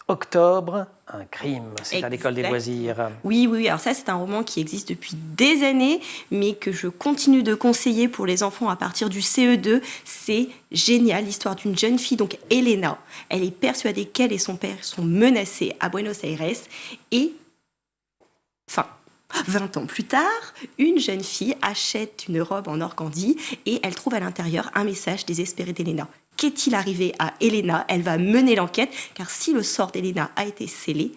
Octobre, un crime, c'est à l'école des Exact. loisirs. Oui, oui, oui. Alors ça, c'est un roman qui existe depuis des années, mais que je continue de conseiller pour les enfants à partir du CE2. C'est génial, l'histoire d'une jeune fille, donc Elena. Elle est persuadée qu'elle et son père sont menacés à Buenos Aires. Et, 20 ans plus tard, une jeune fille achète une robe en organdie et elle trouve à l'intérieur un message désespéré d'Elena. Qu'est-il arrivé à Elena? Elle va mener l'enquête, car si le sort d'Elena a été scellé,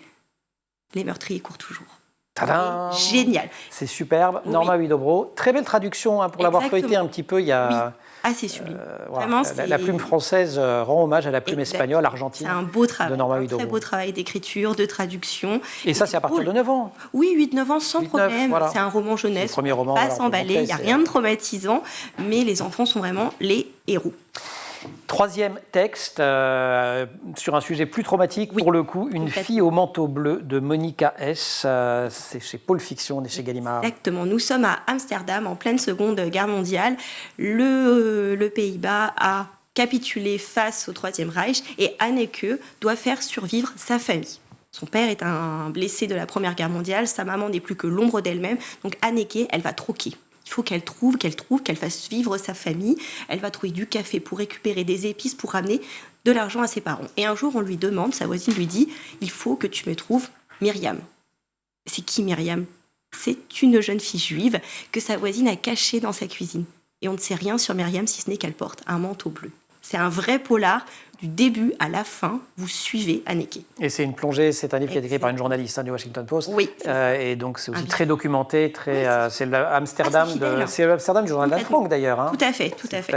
les meurtriers courent toujours. Tadam! Génial. C'est superbe. Oui. Norma Huidobro. Très belle traduction, hein, pour l'avoir Exactement. feuilleté un petit peu. Il y a, Ah, c'est sublime. voilà, Vraiment, la plume française rend hommage à la plume Exact. espagnole, argentine. C'est un beau travail, de Norma un Huidobro. très beau travail d'écriture, de traduction. Et ça, c'est à partir de 9 ans. Oui, 8-9 ans, sans 8-9, problème. voilà. C'est un roman jeunesse. C'est le premier roman, Pas voilà, on peut s'emballer, montrer, il n'y a c'est- rien de traumatisant, mais les enfants sont vraiment les héros. Troisième texte, sur un sujet plus traumatique, Oui, pour le coup, Une tout à fait. fille au manteau bleu de Monica S. C'est chez Pôle Fiction, on est chez Gallimard. Exactement. Nous sommes à Amsterdam, en pleine Seconde Guerre mondiale. Le Pays-Bas a capitulé face au Troisième Reich et Anneke doit faire survivre sa famille. Son père est un blessé de la Première Guerre mondiale, sa maman n'est plus que l'ombre d'elle-même, donc Anneke, elle va troquer. Il faut qu'elle trouve, qu'elle fasse vivre sa famille. Elle va trouver du café pour récupérer des épices, pour ramener de l'argent à ses parents. Et un jour, on lui demande, sa voisine lui dit, il faut que tu me trouves Myriam. C'est qui Myriam? C'est une jeune fille juive que sa voisine a cachée dans sa cuisine. Et on ne sait rien sur Myriam si ce n'est qu'elle porte un manteau bleu. C'est un vrai polar, du début à la fin, vous suivez Anneke. Et c'est une plongée, c'est un livre qui a été écrit par une journaliste, hein, du Washington Post. Oui. Et donc c'est aussi très documenté, très, c'est l'Amsterdam fidèle. c'est l'Amsterdam du journal d'Anne Frank d'ailleurs. Hein. Tout à fait, tout à fait.